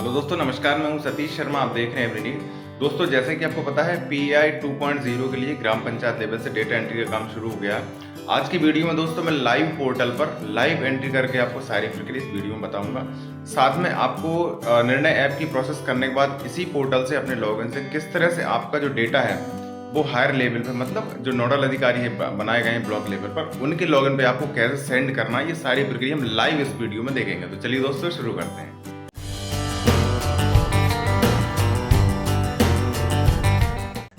Hello दोस्तों, नमस्कार। मैं हूं सतीश शर्मा। आप देख रहे हैं एवरी नीड। दोस्तों, जैसे कि आपको पता है, पीआई 2.0 के लिए ग्राम पंचायत लेवल से डेटा एंट्री का काम शुरू हो गया। आज की वीडियो में दोस्तों मैं लाइव पोर्टल पर लाइव एंट्री करके आपको सारी प्रक्रिया इस वीडियो में बताऊंगा। साथ में आपको निर्णय ऐप की प्रोसेस करने के बाद इसी पोर्टल से अपने लॉगिन से किस तरह से आपका जो डेटा है वो हायर लेवल पर, मतलब जो नोडल अधिकारी है बनाए गए हैं ब्लॉक लेवल पर, उनके लॉगिन पे आपको कैसे सेंड करना है, ये सारी प्रक्रिया हम लाइव इस वीडियो में देखेंगे। तो चलिए दोस्तों शुरू करते हैं।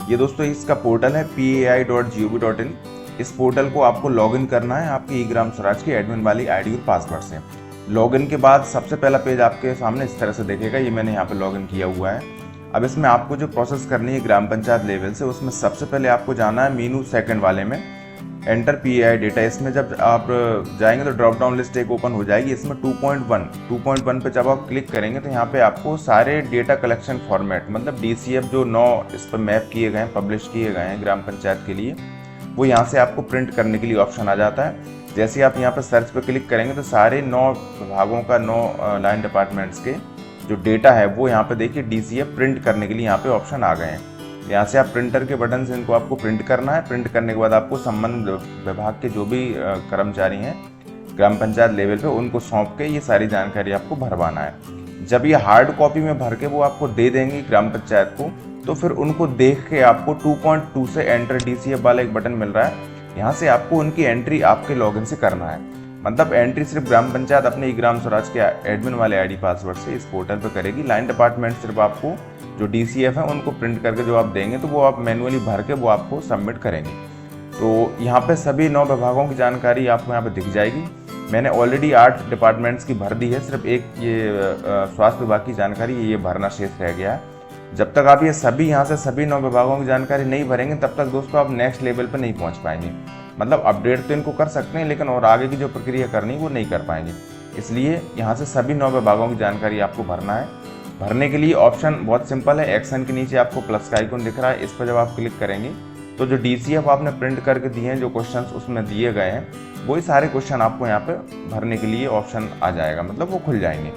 ये दोस्तों इसका पोर्टल है pai.gov.in। इस पोर्टल को आपको लॉगिन करना है आपकी ई-ग्राम स्वराज की एडमिन वाली आईडी और पासवर्ड से। लॉगिन के बाद सबसे पहला पेज आपके सामने इस तरह से दिखेगा। ये मैंने यहाँ पे लॉगिन किया हुआ है। अब इसमें आपको जो प्रोसेस करनी है ग्राम पंचायत लेवल से, उसमें सबसे पहले आपको जाना है मेनू सेकंड वाले में, एंटर पीआई डेटा। इसमें जब आप जाएंगे तो ड्रॉप डाउन लिस्ट एक ओपन हो जाएगी। इसमें 2.1 पे जब आप क्लिक करेंगे तो यहाँ पे आपको सारे डेटा कलेक्शन फॉर्मेट, मतलब डीसीएफ जो 9 इस पर मैप किए गए हैं, पब्लिश किए गए हैं ग्राम पंचायत के लिए, वो यहाँ से आपको प्रिंट करने के लिए ऑप्शन आ जाता है। जैसे ही आप यहाँ पर सर्च पे क्लिक करेंगे तो सारे 9 विभागों का 9 लाइन डिपार्टमेंट्स के जो डेटा है वो यहाँ पे देखिए डीसीएफ प्रिंट करने के लिए यहाँ पे ऑप्शन आ गए हैं। यहाँ से आप प्रिंटर के बटन से इनको आपको प्रिंट करना है। प्रिंट करने के बाद आपको संबंधित विभाग के जो भी कर्मचारी हैं ग्राम पंचायत लेवल पे, उनको सौंप के ये सारी जानकारी आपको भरवाना है। जब ये हार्ड कॉपी में भर के वो आपको दे देंगे ग्राम पंचायत को, तो फिर उनको देख के आपको 2.2 से एंटर डीसीएफ वाला एक बटन मिल रहा है, यहाँ से आपको उनकी एंट्री आपके लॉगिन से करना है। मतलब एंट्री सिर्फ ग्राम पंचायत अपने ई ग्राम स्वराज के एडमिन वाले आईडी पासवर्ड से इस पोर्टल पे करेगी। लाइन डिपार्टमेंट सिर्फ आपको जो डीसीएफ है उनको प्रिंट करके जो आप देंगे तो वो आप मैनुअली भर के वो आपको सबमिट करेंगे। तो यहाँ पे सभी 9 विभागों की जानकारी आपको यहाँ पे दिख जाएगी। मैंने ऑलरेडी 8 डिपार्टमेंट्स की भर दी है, सिर्फ एक ये स्वास्थ्य विभाग की जानकारी ये भरना शेष रह गया है। जब तक आप ये सभी यहाँ से सभी 9 विभागों की जानकारी नहीं भरेंगे तब तक दोस्तों आप नेक्स्ट लेवल पर नहीं पहुँच पाएंगे। मतलब अपडेट तो इनको कर सकते हैं, लेकिन और आगे की जो प्रक्रिया करनी वो नहीं कर पाएंगे। इसलिए यहाँ से सभी 9 विभागों की जानकारी आपको भरना है। भरने के लिए ऑप्शन बहुत सिंपल है। एक्शन के नीचे आपको प्लस का आइकन दिख रहा है, इस पर जब आप क्लिक करेंगे तो जो डीसीएफ आपने प्रिंट करके दिए हैं, जो क्वेश्चंस उसमें दिए गए हैं, वही सारे क्वेश्चन आपको यहाँ पे भरने के लिए ऑप्शन आ जाएगा, मतलब वो खुल जाएंगे।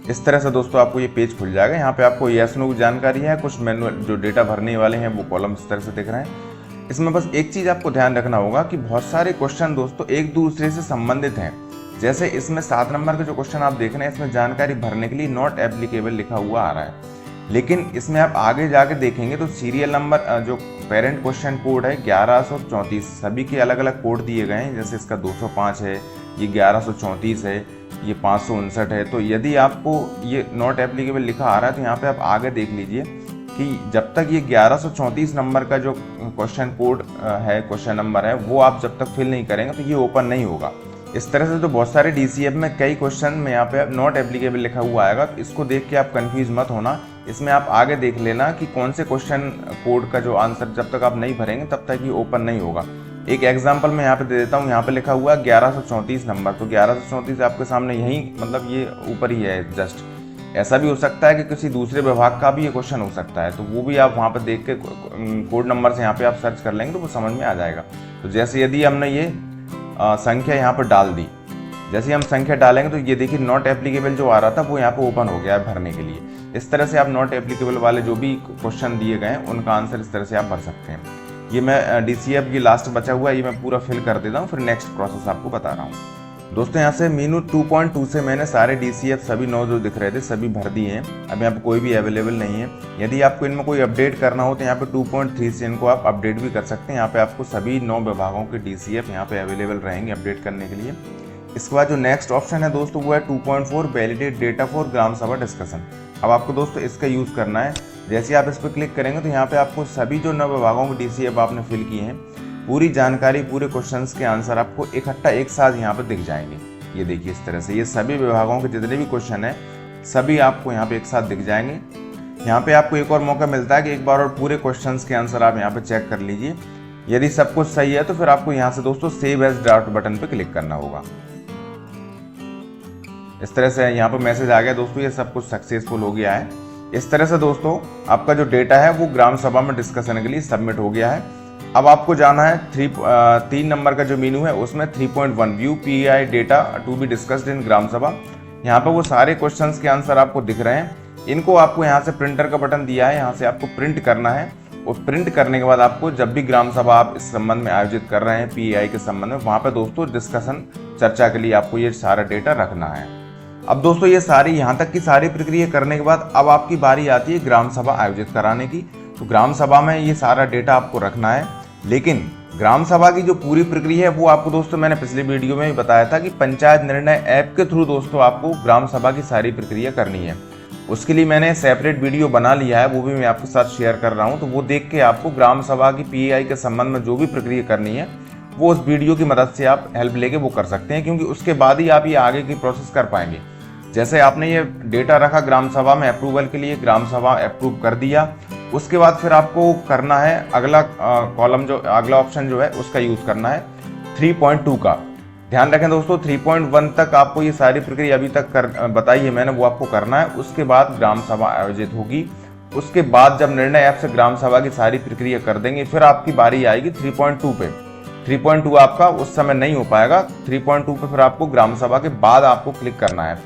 इस तरह से दोस्तों आपको ये पेज खुल जाएगा। यहाँ पे आपको यस नो की जानकारी है, कुछ मैनुअल जो डेटा भरने वाले हैं वो कॉलम इस तरह से दिख रहे हैं। इसमें बस एक चीज़ आपको ध्यान रखना होगा कि बहुत सारे क्वेश्चन दोस्तों एक दूसरे से संबंधित हैं। जैसे इसमें 7 नंबर के जो क्वेश्चन आप देख रहे हैं, इसमें जानकारी भरने के लिए नॉट एप्लीकेबल लिखा हुआ आ रहा है, लेकिन इसमें आप आगे जाके देखेंगे तो सीरियल नंबर जो पेरेंट क्वेश्चन कोड है 1134, सभी के अलग अलग कोड दिए गए हैं। जैसे इसका 205 है, ये 1134 है, ये 559 है। तो यदि आपको ये नॉट एप्लीकेबल लिखा आ रहा है तो यहाँ पे आप आगे देख लीजिए कि जब तक ये 1134 नंबर का जो क्वेश्चन कोड है, क्वेश्चन नंबर है, वो आप जब तक फिल नहीं करेंगे तो ये ओपन नहीं होगा। इस तरह से तो बहुत सारे डीसीएफ में कई क्वेश्चन में यहाँ पे नॉट एप्लीकेबल लिखा हुआ आएगा, तो इसको देख के आप कंफ्यूज मत होना। इसमें आप आगे देख लेना कि कौन से क्वेश्चन कोड का जो आंसर जब तक आप नहीं भरेंगे तब तक ये ओपन नहीं होगा। एक एग्जाम्पल मैं यहाँ पे दे देता हूँ। यहाँ पे लिखा हुआ है 1134 नंबर, तो 1134 आपके सामने यही, मतलब ये ऊपर ही है जस्ट। ऐसा भी हो सकता है कि किसी दूसरे विभाग का भी ये क्वेश्चन हो सकता है, तो वो भी आप वहाँ पर देख के कोड नंबर से यहाँ पे आप सर्च कर लेंगे तो वो समझ में आ जाएगा। तो जैसे यदि हमने ये संख्या यहाँ पर डाल दी, जैसे ही हम संख्या डालेंगे तो ये देखिए नॉट एप्लीकेबल जो आ रहा था वो यहाँ पे ओपन हो गया है भरने के लिए। इस तरह से आप नॉट एप्लीकेबल वाले जो भी क्वेश्चन दिए गए हैं उनका आंसर इस तरह से आप भर सकते हैं। ये मैं डीसीएफ की लास्ट बचा हुआ है, ये मैं पूरा फिल कर देता हूँ, फिर नेक्स्ट प्रोसेस आपको बता रहा हूँ। दोस्तों यहाँ से मीनू 2.2 से मैंने सारे डीसीएफ सभी 9 जो दिख रहे थे सभी भर दिए हैं। अब यहाँ पे कोई भी अवेलेबल नहीं है। यदि आपको इनमें कोई अपडेट करना हो तो यहाँ पे 2.3 से इनको आप अपडेट भी कर सकते हैं। यहाँ पे आपको सभी 9 विभागों के डीसीएफ यहाँ पे अवेलेबल रहेंगे अपडेट करने के लिए। इसके बाद जो नेक्स्ट ऑप्शन है दोस्तों वो है 2.4 वैलिडेट डेटा फॉर ग्राम सभा डिस्कशन। अब आपको दोस्तों इसका यूज़ करना है। जैसे आप इस पर क्लिक करेंगे तो यहाँ पे आपको सभी जो 9 विभागों के डीसीएफ आपने फिल किए हैं, पूरी जानकारी, पूरे क्वेश्चंस के आंसर आपको इकट्ठा एक साथ यहाँ पे दिख जाएंगे। ये देखिए इस तरह से ये सभी विभागों के जितने भी क्वेश्चन हैं सभी आपको यहाँ पे एक साथ दिख जाएंगे। यहाँ पे आपको एक और मौका मिलता है कि एक बार और पूरे क्वेश्चंस के आंसर आप यहाँ पे चेक कर लीजिए। यदि सब कुछ सही है तो फिर आपको यहाँ से दोस्तों सेव एज ड्राफ्ट बटन पे क्लिक करना होगा। इस तरह से यहाँ पे मैसेज आ गया दोस्तों, ये सब कुछ सक्सेसफुल हो गया है। इस तरह से दोस्तों आपका जो डेटा है वो ग्राम सभा में डिस्कशन के लिए सबमिट हो गया है। अब आपको जाना है 3 नंबर का जो मेनू है उसमें 3.1 view PI data to be discussed in gram sabha. यहाँ पे वो सारे क्वेश्चंस के आंसर आपको दिख रहे हैं। इनको आपको यहाँ से प्रिंटर का बटन दिया है, यहाँ से आपको प्रिंट करना है और प्रिंट करने के बाद आपको जब भी ग्राम सभा आप इस संबंध में आयोजित कर रहे हैं पीएआई के संबंध में, वहाँ पे दोस्तों डिस्कशन चर्चा के लिए आपको ये सारा डेटा रखना है। अब दोस्तों ये सारी यहाँ तक की सारी प्रक्रिया करने के बाद अब आपकी बारी आती है ग्राम सभा आयोजित कराने की। तो ग्राम सभा में ये सारा डेटा आपको रखना है, लेकिन ग्राम सभा की जो पूरी प्रक्रिया है वो आपको दोस्तों मैंने पिछले वीडियो में भी बताया था कि पंचायत निर्णय ऐप के थ्रू दोस्तों आपको ग्राम सभा की सारी प्रक्रिया करनी है। उसके लिए मैंने सेपरेट वीडियो बना लिया है, वो भी मैं आपके साथ शेयर कर रहा हूँ। तो वो देख के आपको ग्राम सभा की पीएआई के संबंध में जो भी प्रक्रिया करनी है वो उस वीडियो की मदद से आप हेल्प लेके वो कर सकते हैं, क्योंकि उसके बाद ही आप ये आगे की प्रोसेस कर पाएंगे। जैसे आपने ये डेटा रखा ग्राम सभा में अप्रूवल के लिए, ग्राम सभा अप्रूव कर दिया, उसके बाद फिर आपको करना है अगला कॉलम जो अगला ऑप्शन जो है उसका यूज करना है 3.2 का। ध्यान रखें दोस्तों 3.1 तक आपको ये सारी प्रक्रिया अभी तक बताई है मैंने, वो आपको करना है। उसके बाद ग्राम सभा आयोजित होगी। उसके बाद जब निर्णय ऐप से ग्राम सभा की सारी प्रक्रिया कर देंगे फिर आपकी बारी आएगी 3.2 पे। 3.2 आपका उस समय नहीं हो पाएगा। 3.2 पे फिर आपको ग्राम सभा के बाद आपको क्लिक करना है।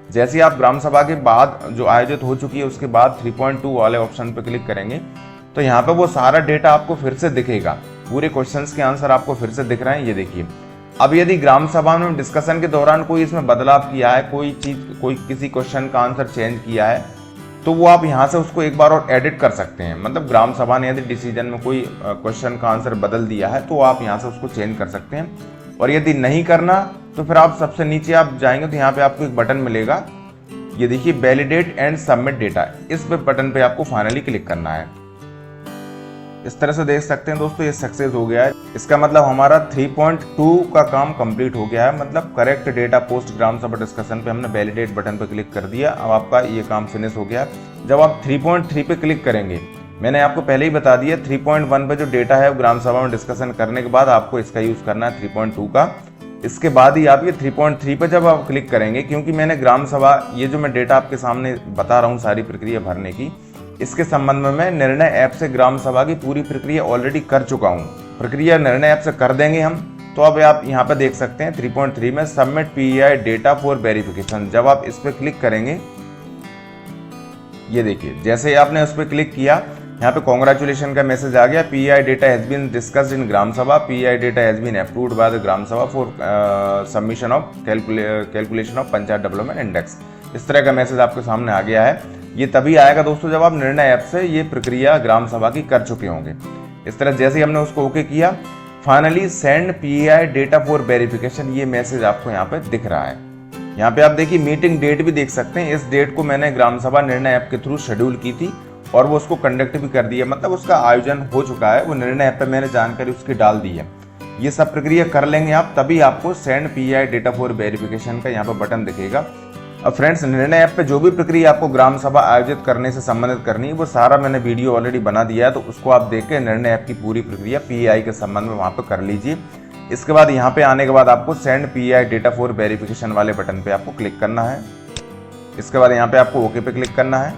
जैसे आप ग्राम सभा के बाद जो आयोजित हो चुकी है उसके बाद 3.2 वाले ऑप्शन पे क्लिक करेंगे तो यहाँ पे वो सारा डेटा आपको फिर से दिखेगा, पूरे क्वेश्चंस के आंसर आपको फिर से दिख रहे हैं। ये देखिए, अब यदि ग्राम सभा में डिस्कशन के दौरान कोई इसमें बदलाव किया है, कोई किसी क्वेश्चन का आंसर चेंज किया है, तो वो आप यहाँ से उसको एक बार और एडिट कर सकते हैं। मतलब ग्राम सभा ने यदि डिसीजन में कोई क्वेश्चन का आंसर बदल दिया है तो आप यहाँ से उसको चेंज कर सकते हैं। और यदि नहीं करना तो फिर आप सबसे नीचे आप जाएंगे तो यहाँ पे आपको एक बटन मिलेगा, ये देखिए वैलिडेट एंड सबमिट डेटा, इस बटन पे आपको फाइनली क्लिक करना है। इस तरह से देख सकते हैं दोस्तों ये सक्सेस हो गया है। इसका मतलब हमारा 3.2 का काम कंप्लीट हो गया है। मतलब करेक्ट डेटा पोस्ट ग्राम सभा डिस्कशन पे हमने वैलिडेट बटन पे क्लिक कर दिया, अब आपका ये काम फिनिश हो गया। जब आप 3.3 पे क्लिक करेंगे, मैंने आपको पहले ही बता दिया 3.1 पे जो डेटा है ग्राम सभा में डिस्कशन करने के बाद आपको इसका यूज करना है 3.2 का। इसके बाद ही आप ये 3.3 पे जब आप क्लिक करेंगे, क्योंकि मैंने ग्राम सभा ये जो मैं डेटा आपके सामने बता रहा हूँ सारी प्रक्रिया भरने की, इसके संबंध में मैं निर्णय ऐप से ग्राम सभा की पूरी प्रक्रिया ऑलरेडी कर चुका हूँ। प्रक्रिया निर्णय ऐप से कर देंगे हम। तो अब आप यहाँ पे देख सकते हैं 3.3 में सबमिट पीएआई डेटा फॉर वेरिफिकेशन, जब आप इस पर क्लिक करेंगे, ये देखिए जैसे ही आपने उस पर क्लिक किया यहाँ पे कॉन्ग्रेचुलेशन का मैसेज आ गया, PI data has been discussed in gram sabha, PI data has been approved by the gram sabha for submission of calculation of panchayat development index. इस तरह का मैसेज आपके सामने आ गया है। ये तभी आएगा दोस्तों जब आप निर्णय ऐप से ये प्रक्रिया ग्राम सभा की कर चुके होंगे। इस तरह जैसे ही हमने उसको ओके किया, finally send pi data for verification, ये मैसेज आपको यहाँ पे दिख रहा है। यहाँ पे आप देखिए मीटिंग डेट भी देख सकते हैं। इस डेट को मैंने ग्राम सभा निर्णय ऐप के थ्रू शेड्यूल की थी और वो उसको कंडक्ट भी कर दिया, मतलब उसका आयोजन हो चुका है। वो निर्णय ऐप पे मैंने जानकारी उसकी डाल दी है। ये सब प्रक्रिया कर लेंगे आप, तभी आपको send pi data for verification का यहाँ पे बटन दिखेगा। अब फ्रेंड्स, निर्णय ऐप पे जो भी प्रक्रिया आपको ग्राम सभा आयोजित करने से संबंधित करनी है वो सारा मैंने वीडियो ऑलरेडी बना दिया है, तो उसको आप देख के निर्णय ऐप की पूरी प्रक्रिया पीआई के संबंध में वहाँ पे कर लीजिए। इसके बाद यहाँ पे आने के बाद आपको send pi data for verification वाले बटन पे आपको क्लिक करना है। इसके बाद यहाँ पे आपको ओके पे क्लिक करना है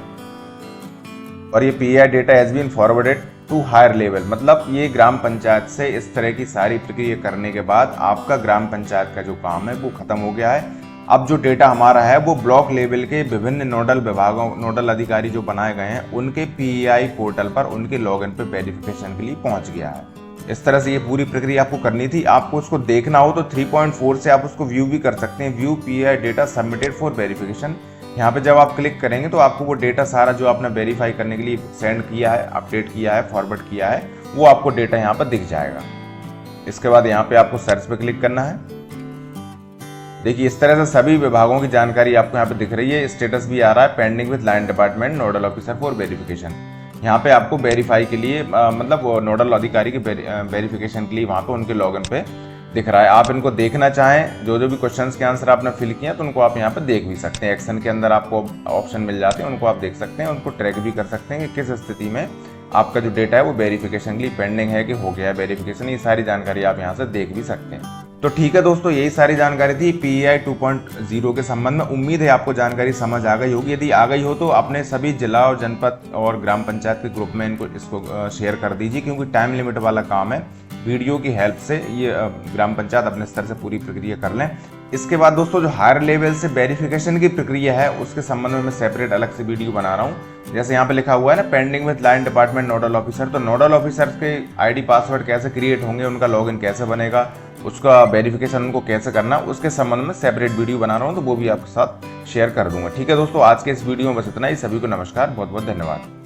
और ये PI data has been forwarded to higher level, मतलब ये ग्राम पंचायत से इस तरह की सारी प्रक्रिया करने के बाद आपका ग्राम पंचायत का जो काम है वो खत्म हो गया है। अब जो डेटा हमारा है वो ब्लॉक लेवल के विभिन्न नोडल विभागों, नोडल अधिकारी जो बनाए गए हैं उनके पीआई पोर्टल पर उनके लॉगिन पे वेरिफिकेशन के लिए पहुंच गया है। इस तरह से ये पूरी प्रक्रिया आपको करनी थी। आपको उसको देखना हो तो 3.4 से आप उसको व्यू भी कर सकते हैं, view PI data submitted for verification. यहाँ पे जब आप क्लिक करेंगे तो आपको वो डेटा सारा जो आपने वेरीफाई करने के लिए सेंड किया है, अपडेट किया है, फॉरवर्ड किया है, वो आपको डेटा यहाँ पर दिख जाएगा। इसके बाद यहाँ पे आपको सर्च पे क्लिक करना है। देखिए इस तरह से सभी विभागों की जानकारी आपको यहाँ पे दिख रही है। स्टेटस भी आ रहा है, pending with line department nodal officer for verification. यहाँ पे आपको वेरीफाई के लिए मतलब नोडल अधिकारी के वेरिफिकेशन के लिए वहाँ पे उनके लॉगिन पे दिख रहा है। आप इनको देखना चाहें, जो भी क्वेश्चंस के आंसर आपने फिल किए हैं तो उनको आप यहाँ पे देख भी सकते हैं। एक्शन के अंदर आपको ऑप्शन मिल जाते हैं, उनको आप देख सकते हैं, उनको ट्रैक भी कर सकते हैं कि किस स्थिति में आपका जो डेटा है वो वेरिफिकेशन के लिए पेंडिंग है कि हो गया है वेरिफिकेशन। ये सारी जानकारी आप यहाँ से देख भी सकते हैं। तो ठीक है दोस्तों, यही सारी जानकारी थी पीआई 2.0 के संबंध में। उम्मीद है आपको जानकारी समझ आ गई होगी। यदि आ गई हो तो अपने सभी जिला और जनपद और ग्राम पंचायत के ग्रुप में इसको शेयर कर दीजिए, क्योंकि टाइम लिमिट वाला काम है। वीडियो की हेल्प से ये ग्राम पंचायत अपने स्तर से पूरी प्रक्रिया कर लें। इसके बाद दोस्तों जो हायर लेवल से वेरिफिकेशन की प्रक्रिया है उसके संबंध में मैं सेपरेट अलग से वीडियो बना रहा हूँ। जैसे यहाँ पे लिखा हुआ है ना, pending with line department nodal officer, तो नोडल ऑफिसर के आईडी पासवर्ड कैसे क्रिएट होंगे, उनका लॉगिन कैसे बनेगा, उसका वेरिफिकेशन उनको कैसे करना, उसके संबंध में सेपरेट वीडियो बना रहा हूँ, तो वो भी आपके साथ शेयर कर दूंगा। ठीक है दोस्तों, आज के इस वीडियो में बस इतना ही। सभी को नमस्कार, बहुत बहुत धन्यवाद।